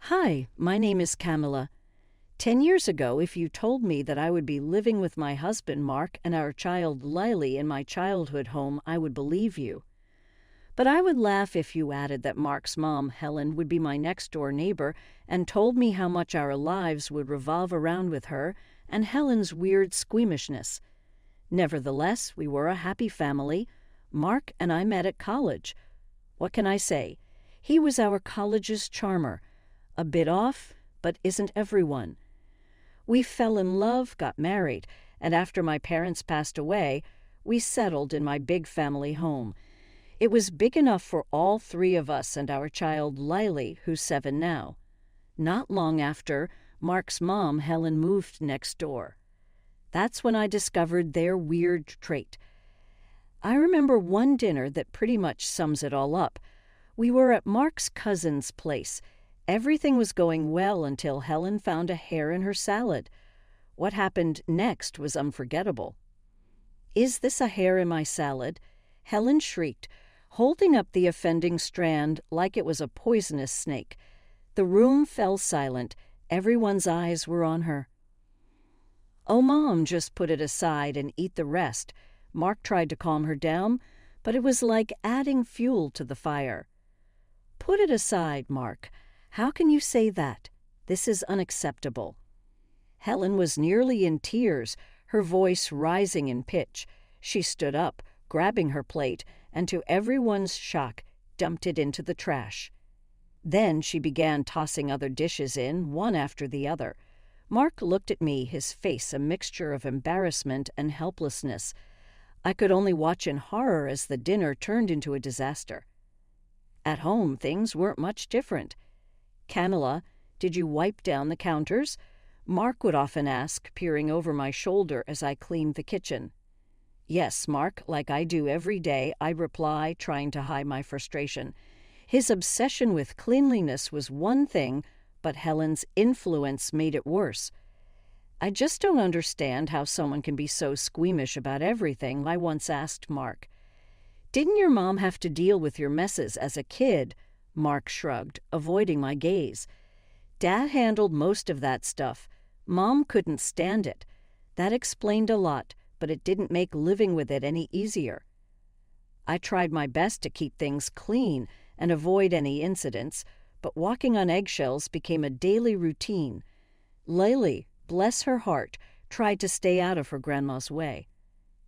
Hi, my name is Camilla. 10 years ago, if you told me that I would be living with my husband Mark and our child Lily in my childhood home, I would believe you. But I would laugh if you added that Mark's mom, Helen, would be my next-door neighbor and told me how much our lives would revolve around with her and Helen's weird squeamishness. Nevertheless, we were a happy family. Mark and I met at college. What can I say? He was our college's charmer. A bit off, but isn't everyone? We fell in love, got married, and after my parents passed away, we settled in my big family home. It was big enough for all three of us and our child Lily, who's 7 now. Not long after, Mark's mom, Helen, moved next door. That's when I discovered their weird trait. I remember one dinner that pretty much sums it all up. We were at Mark's cousin's place. Everything was going well until Helen found a hair in her salad. What happened next was unforgettable. "Is this a hair in my salad?" Helen shrieked, holding up the offending strand like it was a poisonous snake. The room fell silent. Everyone's eyes were on her. "Oh, Mom, just put it aside and eat the rest." Mark tried to calm her down, but it was like adding fuel to the fire. "Put it aside, Mark. How can you say that? This is unacceptable." Helen was nearly in tears, her voice rising in pitch. She stood up, grabbing her plate, and to everyone's shock, dumped it into the trash. Then she began tossing other dishes in, one after the other. Mark looked at me, his face a mixture of embarrassment and helplessness. I could only watch in horror as the dinner turned into a disaster. At home, things weren't much different. "Camilla, did you wipe down the counters?" Mark would often ask, peering over my shoulder as I cleaned the kitchen. "Yes, Mark, like I do every day," I reply, trying to hide my frustration. His obsession with cleanliness was one thing, but Helen's influence made it worse. "I just don't understand how someone can be so squeamish about everything," I once asked Mark. "Didn't your mom have to deal with your messes as a kid?" Mark shrugged, avoiding my gaze. "Dad handled most of that stuff. Mom couldn't stand it. That explained a lot, but it didn't make living with it any easier." I tried my best to keep things clean and avoid any incidents, but walking on eggshells became a daily routine. Lily, bless her heart, tried to stay out of her grandma's way.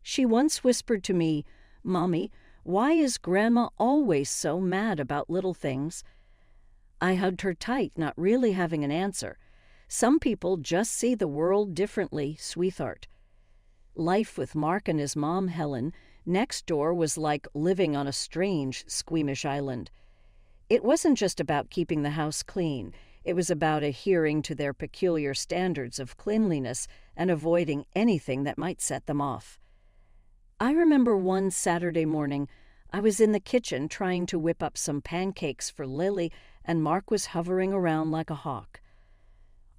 She once whispered to me, "Mommy, why is Grandma always so mad about little things?" I hugged her tight, not really having an answer. Some people just see the world differently, sweetheart. Life with Mark and his mom, Helen, next door was like living on a strange, squeamish island. It wasn't just about keeping the house clean. It was about adhering to their peculiar standards of cleanliness and avoiding anything that might set them off. I remember one Saturday morning, I was in the kitchen trying to whip up some pancakes for Lily, and Mark was hovering around like a hawk.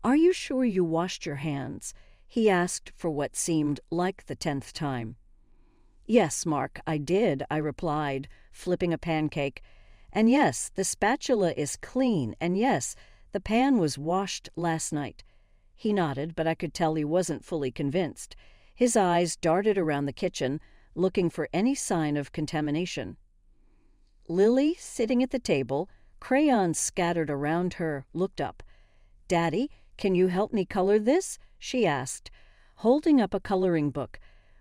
"Are you sure you washed your hands?" he asked for what seemed like the 10th time. "Yes, Mark, I did," I replied, flipping a pancake. "And yes, the spatula is clean, and yes, the pan was washed last night." He nodded, but I could tell he wasn't fully convinced. His eyes darted around the kitchen, looking for any sign of contamination. Lily, sitting at the table, crayons scattered around her, looked up. "Daddy, can you help me color this?" she asked, holding up a coloring book.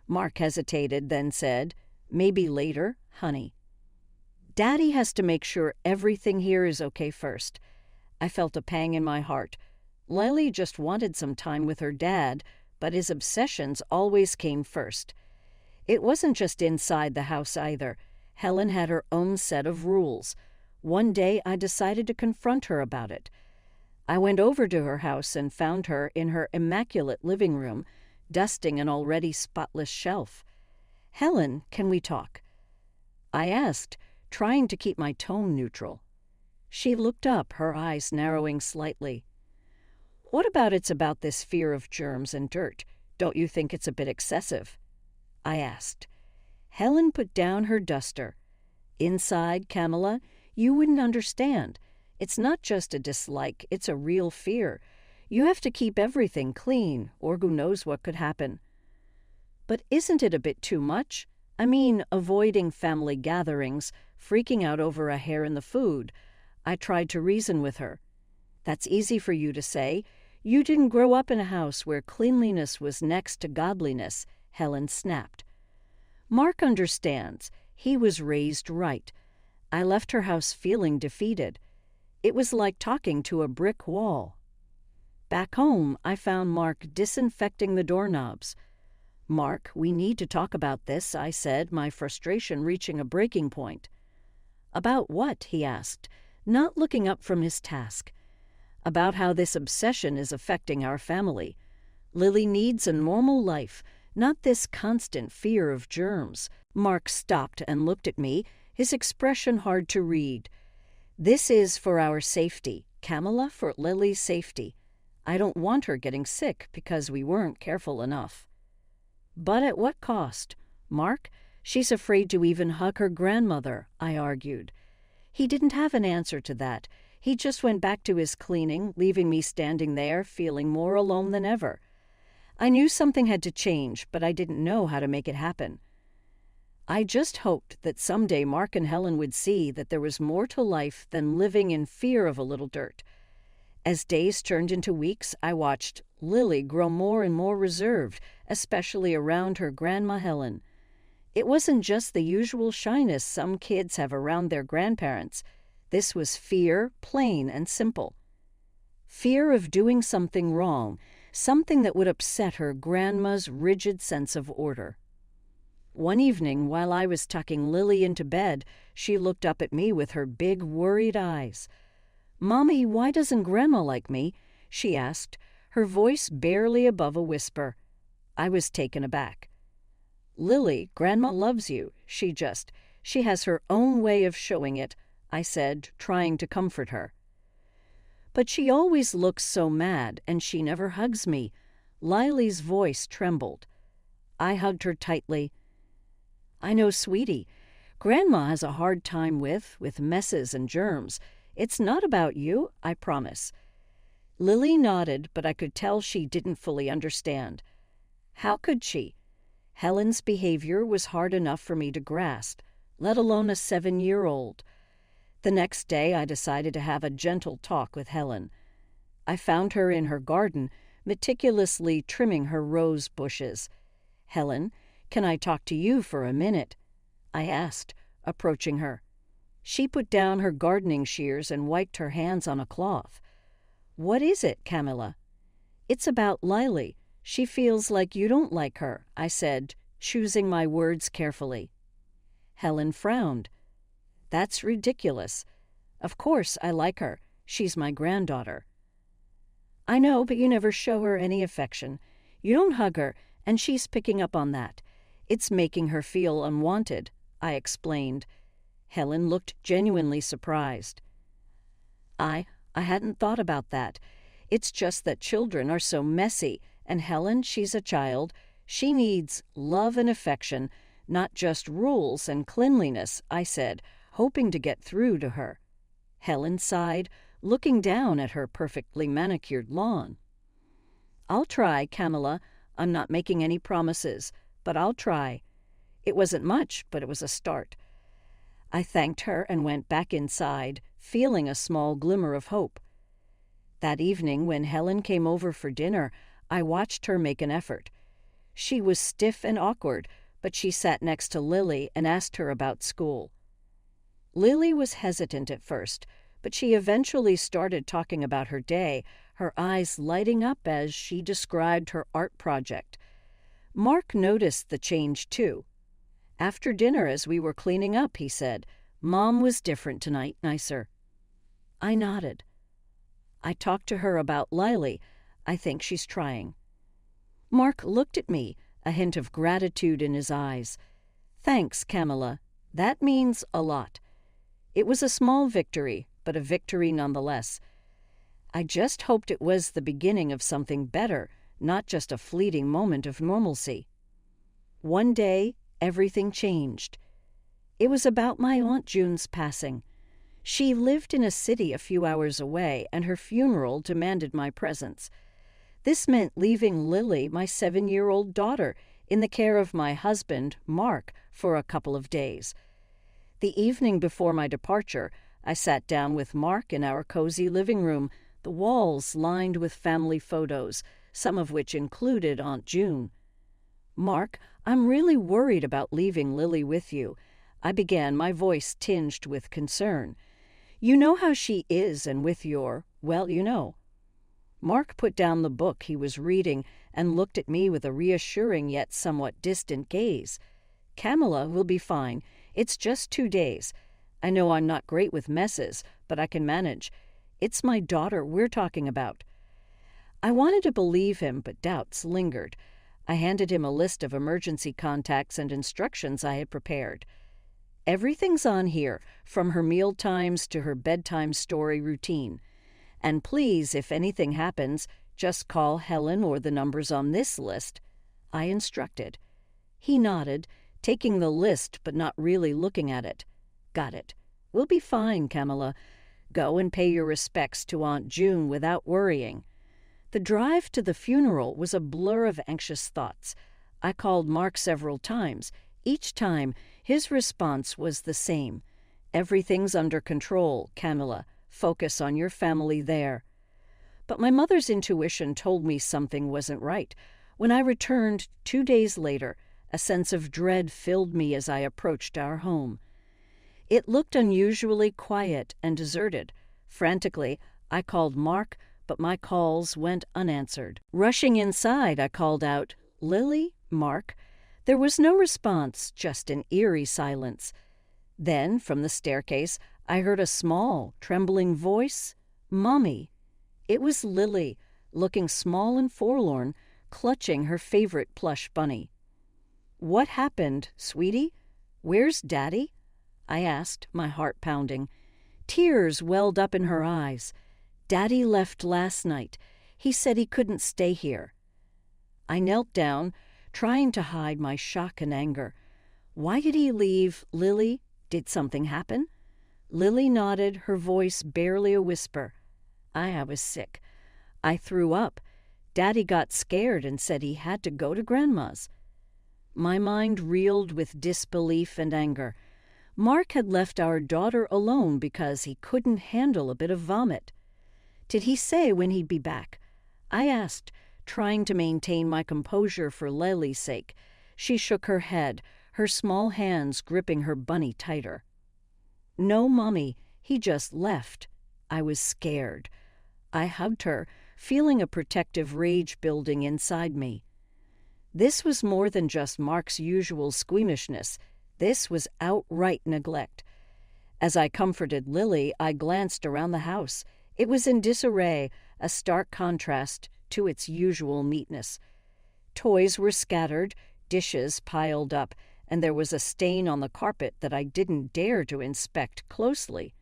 Mark hesitated, then said, "Maybe later, honey." Daddy has to make sure everything here is okay first. I felt a pang in my heart. Lily just wanted some time with her dad, but his obsessions always came first. It wasn't just inside the house either. Helen had her own set of rules. One day I decided to confront her about it. I went over to her house and found her in her immaculate living room, dusting an already spotless shelf. "Helen, can we talk?" I asked, trying to keep my tone neutral. She looked up, her eyes narrowing slightly. "What it's about this fear of germs and dirt? Don't you think it's a bit excessive?" I asked. Helen put down her duster. "Inside, Camilla, you wouldn't understand. It's not just a dislike, it's a real fear. You have to keep everything clean, or who knows what could happen. But isn't it a bit too much? I mean, avoiding family gatherings, freaking out over a hair in the food. I tried to reason with her. That's easy for you to say. You didn't grow up in a house where cleanliness was next to godliness, Helen snapped. Mark understands. He was raised right. I left her house feeling defeated. It was like talking to a brick wall. Back home, I found Mark disinfecting the doorknobs. Mark, we need to talk about this, I said, my frustration reaching a breaking point. About what? He asked, not looking up from his task. About how this obsession is affecting our family. Lily needs a normal life, not this constant fear of germs. Mark stopped and looked at me, his expression hard to read. This is for our safety, Camilla, for Lily's safety. I don't want her getting sick because we weren't careful enough. But at what cost? Mark, she's afraid to even hug her grandmother, I argued. He didn't have an answer to that. He just went back to his cleaning, leaving me standing there, feeling more alone than ever. I knew something had to change, but I didn't know how to make it happen. I just hoped that someday Mark and Helen would see that there was more to life than living in fear of a little dirt. As days turned into weeks, I watched Lily grow more and more reserved, especially around her grandma Helen. It wasn't just the usual shyness some kids have around their grandparents. This was fear, plain and simple. Fear of doing something wrong, something that would upset her grandma's rigid sense of order. One evening, while I was tucking Lily into bed, she looked up at me with her big, worried eyes. "Mommy, why doesn't Grandma like me?" she asked, her voice barely above a whisper. I was taken aback. "Lily, Grandma loves you. She has her own way of showing it," I said, trying to comfort her. "But she always looks so mad, and she never hugs me." Lily's voice trembled. I hugged her tightly. "I know, sweetie. Grandma has a hard time with messes and germs. It's not about you, I promise." Lily nodded, but I could tell she didn't fully understand. How could she? Helen's behavior was hard enough for me to grasp, let alone a 7-year-old. The next day, I decided to have a gentle talk with Helen. I found her in her garden, meticulously trimming her rose bushes. "Helen, can I talk to you for a minute?" I asked, approaching her. She put down her gardening shears and wiped her hands on a cloth. "What is it, Camilla?" "It's about Lily. She feels like you don't like her," I said, choosing my words carefully. Helen frowned. "That's ridiculous. Of course I like her. She's my granddaughter." "I know, but you never show her any affection. You don't hug her, and she's picking up on that. It's making her feel unwanted," I explained. Helen looked genuinely surprised. I hadn't thought about that. It's just that children are so messy, and Helen, she's a child. She needs love and affection, not just rules and cleanliness, I said, hoping to get through to her. Helen sighed, looking down at her perfectly manicured lawn. "I'll try, Camilla. I'm not making any promises, but I'll try." It wasn't much, but it was a start. I thanked her and went back inside, feeling a small glimmer of hope. That evening, when Helen came over for dinner, I watched her make an effort. She was stiff and awkward, but she sat next to Lily and asked her about school. Lily was hesitant at first, but she eventually started talking about her day, her eyes lighting up as she described her art project. Mark noticed the change, too. After dinner, as we were cleaning up, he said, "Mom was different tonight, nicer." I nodded. I talked to her about Lily. I think she's trying. Mark looked at me, a hint of gratitude in his eyes. "Thanks, Camilla. That means a lot." It was a small victory, but a victory nonetheless. I just hoped it was the beginning of something better, not just a fleeting moment of normalcy. One day, everything changed. It was about my Aunt June's passing. She lived in a city a few hours away, and her funeral demanded my presence. This meant leaving Lily, my 7-year-old daughter, in the care of my husband, Mark, for a couple of days. The evening before my departure, I sat down with Mark in our cozy living room, the walls lined with family photos, some of which included Aunt June. "Mark, I'm really worried about leaving Lily with you," I began, my voice tinged with concern. "You know how she is, and with your, well, you know." Mark put down the book he was reading and looked at me with a reassuring yet somewhat distant gaze. "Camilla will be fine. It's just 2 days. I know I'm not great with messes, but I can manage. It's my daughter we're talking about." I wanted to believe him, but doubts lingered. I handed him a list of emergency contacts and instructions I had prepared. "Everything's on here, from her meal times to her bedtime story routine. And please, if anything happens, just call Helen or the numbers on this list," I instructed. He nodded, taking the list but not really looking at it. "Got it. We'll be fine, Camilla. Go and pay your respects to Aunt June without worrying." The drive to the funeral was a blur of anxious thoughts. I called Mark several times. Each time, his response was the same. "Everything's under control, Camilla. Focus on your family there." But my mother's intuition told me something wasn't right. When I returned 2 days later, a sense of dread filled me as I approached our home. It looked unusually quiet and deserted. Frantically, I called Mark, but my calls went unanswered. Rushing inside, I called out, "Lily? Mark?" There was no response, just an eerie silence. Then, from the staircase, I heard a small, trembling voice, "Mommy." It was Lily, looking small and forlorn, clutching her favorite plush bunny. "What happened, sweetie? Where's Daddy?" I asked, my heart pounding. Tears welled up in her eyes. "Daddy left last night. He said he couldn't stay here." I knelt down, trying to hide my shock and anger. "Why did he leave, Lily? Did something happen?" Lily nodded, her voice barely a whisper. I was sick. I threw up. Daddy got scared and said he had to go to Grandma's. My mind reeled with disbelief and anger. Mark had left our daughter alone because he couldn't handle a bit of vomit. Did he say when he'd be back? I asked, trying to maintain my composure for Lily's sake. She shook her head, her small hands gripping her bunny tighter. "No, Mommy, he just left." I was scared. I hugged her, feeling a protective rage building inside me. This was more than just Mark's usual squeamishness. This was outright neglect. As I comforted Lily, I glanced around the house. It was in disarray, a stark contrast to its usual neatness. Toys were scattered, dishes piled up, and there was a stain on the carpet that I didn't dare to inspect closely.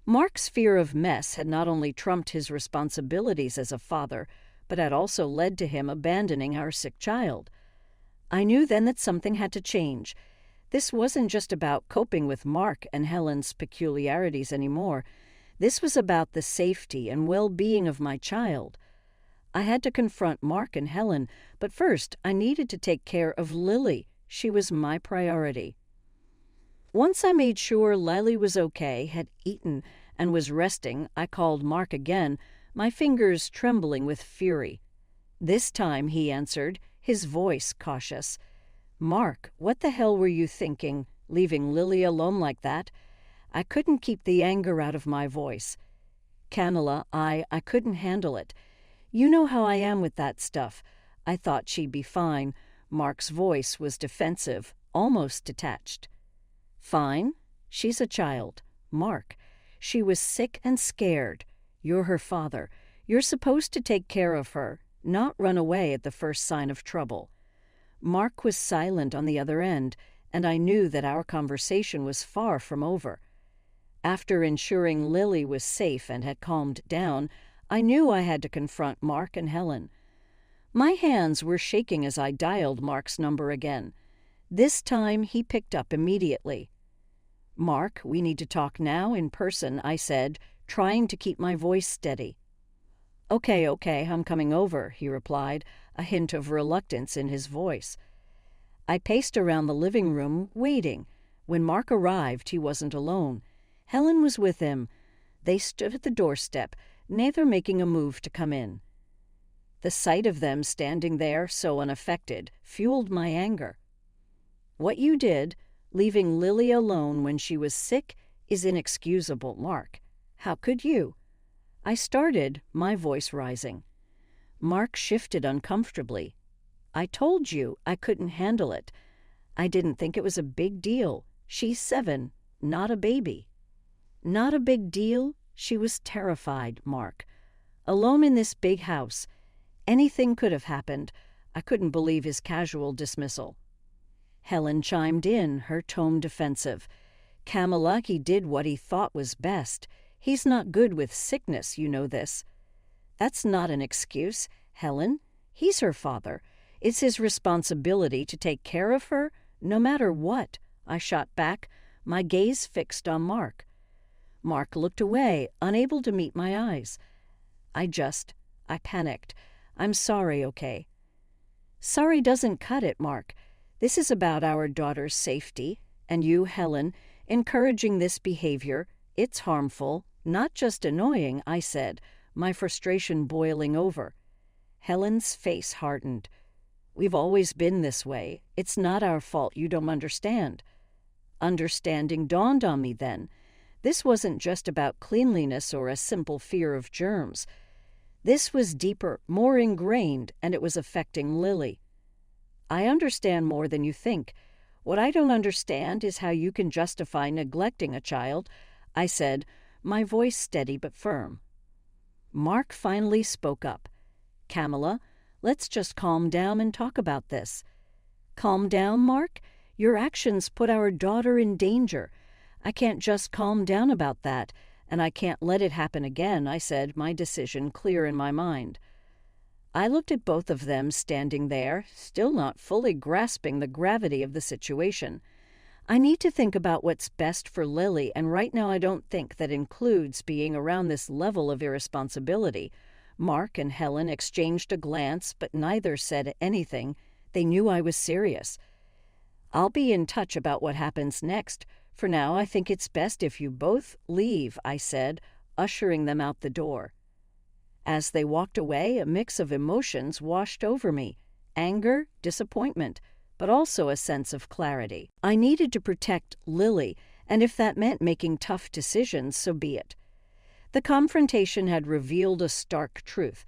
Mark's fear of mess had not only trumped his responsibilities as a father, but had also led to him abandoning our sick child. I knew then that something had to change. This wasn't just about coping with Mark and Helen's peculiarities anymore. This was about the safety and well-being of my child. I had to confront Mark and Helen, but first I needed to take care of Lily. She was my priority. Once I made sure Lily was okay, had eaten, and was resting, I called Mark again, my fingers trembling with fury. This time he answered, his voice cautious. "Mark, what the hell were you thinking, leaving Lily alone like that?" I couldn't keep the anger out of my voice. "Camilla, I couldn't handle it. You know how I am with that stuff. I thought she'd be fine." Mark's voice was defensive, almost detached. "Fine? She's a child. Mark. She was sick and scared. You're her father. You're supposed to take care of her, not run away at the first sign of trouble." Mark was silent on the other end, and I knew that our conversation was far from over. After ensuring Lily was safe and had calmed down, I knew I had to confront Mark and Helen. My hands were shaking as I dialed Mark's number again. This time he picked up immediately. "Mark, we need to talk now in person," I said, trying to keep my voice steady. Okay, I'm coming over," he replied, a hint of reluctance in his voice. I paced around the living room, waiting. When Mark arrived, he wasn't alone. Helen was with him. They stood at the doorstep, neither making a move to come in. The sight of them standing there, so unaffected, fueled my anger. "What you did, leaving Lily alone when she was sick, is inexcusable, Mark. How could you?" I started, my voice rising. Mark shifted uncomfortably. "I told you I couldn't handle it. I didn't think it was a big deal. She's 7, not a baby." "Not a big deal?" She was terrified, Mark. Alone in this big house. Anything could have happened. I couldn't believe his casual dismissal. Helen chimed in, her tone defensive. "Camilla, he did what he thought was best. He's not good with sickness, you know this." "That's not an excuse, Helen. He's her father. It's his responsibility to take care of her, no matter what," I shot back, my gaze fixed on Mark. Mark looked away, unable to meet my eyes. I panicked. "I'm sorry, okay?" "Sorry doesn't cut it, Mark. This is about our daughter's safety, and you, Helen, encouraging this behavior. It's harmful, not just annoying," I said, my frustration boiling over. Helen's face hardened. "We've always been this way. It's not our fault you don't understand." Understanding dawned on me then. This wasn't just about cleanliness or a simple fear of germs. This was deeper, more ingrained, and it was affecting Lily. "I understand more than you think. What I don't understand is how you can justify neglecting a child," I said, my voice steady but firm. Mark finally spoke up. "Camilla, let's just calm down and talk about this." "Calm down, Mark? Your actions put our daughter in danger. I can't just calm down about that, and I can't let it happen again," I said, my decision clear in my mind. I looked at both of them standing there, still not fully grasping the gravity of the situation. I need to think about what's best for Lily, and right now I don't think that includes being around this level of irresponsibility. Mark and Helen exchanged a glance, but neither said anything. They knew I was serious. "I'll be in touch about what happens next. For now, I think it's best if you both leave," I said, ushering them out the door. As they walked away, a mix of emotions washed over me. Anger, disappointment, but also a sense of clarity. I needed to protect Lily, and if that meant making tough decisions, so be it. The confrontation had revealed a stark truth.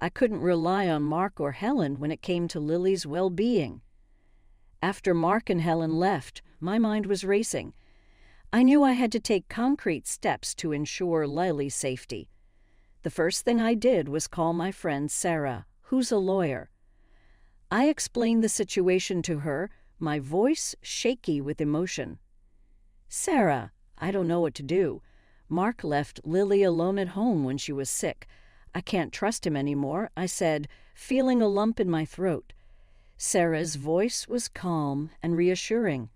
I couldn't rely on Mark or Helen when it came to Lily's well-being. After Mark and Helen left, my mind was racing. I knew I had to take concrete steps to ensure Lily's safety. The first thing I did was call my friend Sarah, who's a lawyer. I explained the situation to her, my voice shaky with emotion. "Sarah, I don't know what to do. Mark left Lily alone at home when she was sick. I can't trust him anymore," I said, feeling a lump in my throat. Sarah's voice was calm and reassuring.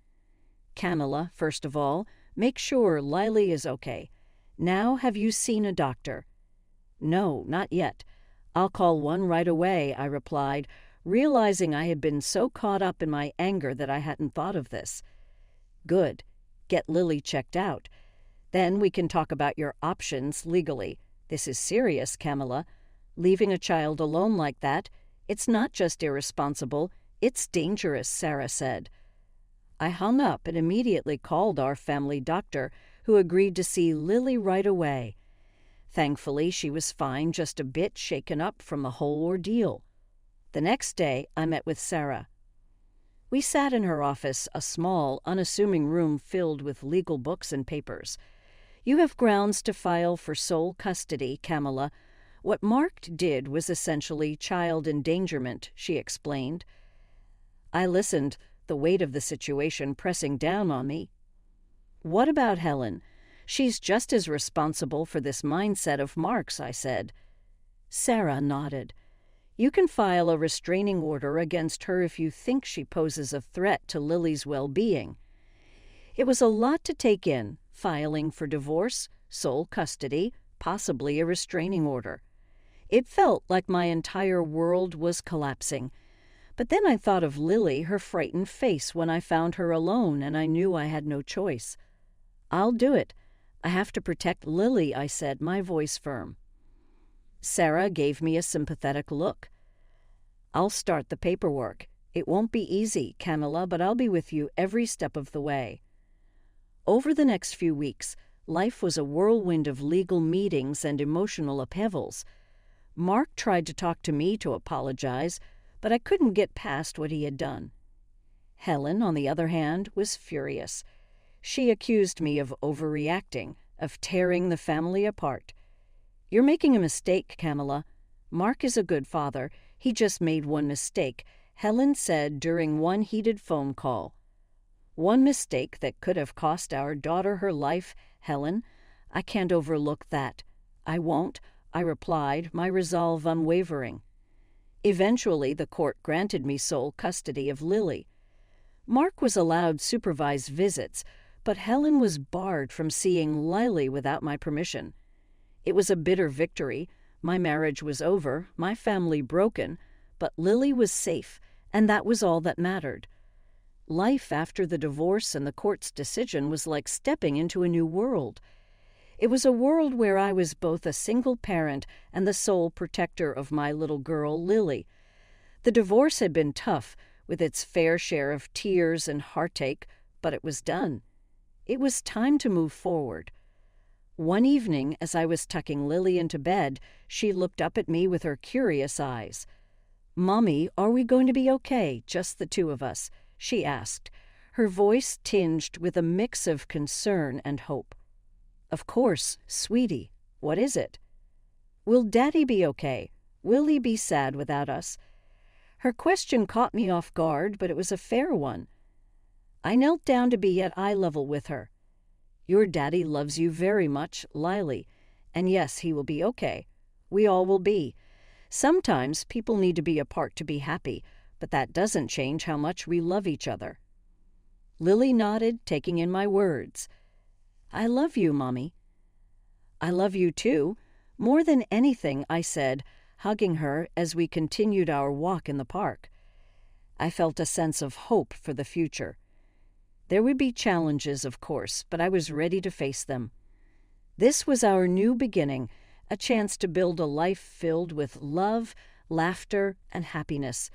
"Camilla, first of all, make sure Lily is okay. Now, have you seen a doctor?" "No, not yet. I'll call one right away," I replied, realizing I had been so caught up in my anger that I hadn't thought of this. "Good. Get Lily checked out. Then we can talk about your options legally. This is serious, Camilla. Leaving a child alone like that, it's not just irresponsible, it's dangerous," Sarah said. I hung up and immediately called our family doctor, who agreed to see Lily right away. Thankfully, she was fine, just a bit shaken up from the whole ordeal. The next day, I met with Sarah. We sat in her office, a small, unassuming room filled with legal books and papers. "You have grounds to file for sole custody, Camilla. What Mark did was essentially child endangerment," she explained. I listened, the weight of the situation pressing down on me. "What about Helen? She's just as responsible for this mindset of Mark's," I said. Sarah nodded. "You can file a restraining order against her if you think she poses a threat to Lily's well-being. It was a lot to take in, filing for divorce, sole custody, possibly a restraining order. It felt like my entire world was collapsing. But then I thought of Lily, her frightened face when I found her alone, and I knew I had no choice. "I'll do it. I have to protect Lily," I said, my voice firm. Sarah gave me a sympathetic look. "I'll start the paperwork. It won't be easy, Camilla, but I'll be with you every step of the way." Over the next few weeks, life was a whirlwind of legal meetings and emotional upheavals. Mark tried to talk to me to apologize, but I couldn't get past what he had done. Helen, on the other hand, was furious. She accused me of overreacting, of tearing the family apart. "You're making a mistake, Camilla. Mark is a good father. He just made one mistake," Helen said during one heated phone call. "One mistake that could have cost our daughter her life, Helen. I can't overlook that." "I won't," I replied, my resolve unwavering. Eventually, the court granted me sole custody of Lily. Mark was allowed supervised visits, but Helen was barred from seeing Lily without my permission. It was a bitter victory. My marriage was over, my family broken, but Lily was safe, and that was all that mattered. Life after the divorce and the court's decision was like stepping into a new world. It was a world where I was both a single parent and the sole protector of my little girl, Lily. The divorce had been tough, with its fair share of tears and heartache, but it was done. It was time to move forward. One evening, as I was tucking Lily into bed, she looked up at me with her curious eyes. "Mommy, are we going to be okay, just the two of us?" she asked, her voice tinged with a mix of concern and hope. "Of course, sweetie. What is it?" "Will Daddy be okay? Will he be sad without us?" Her question caught me off guard, but it was a fair one. I knelt down to be at eye level with her. "Your daddy loves you very much, Lily, and yes, he will be okay. We all will be. Sometimes people need to be apart to be happy, but that doesn't change how much we love each other." Lily nodded, taking in my words. "I love you, Mommy." "I love you too. More than anything," I said, hugging her as we continued our walk in the park. I felt a sense of hope for the future. There would be challenges, of course, but I was ready to face them. This was our new beginning, a chance to build a life filled with love, laughter, and happiness.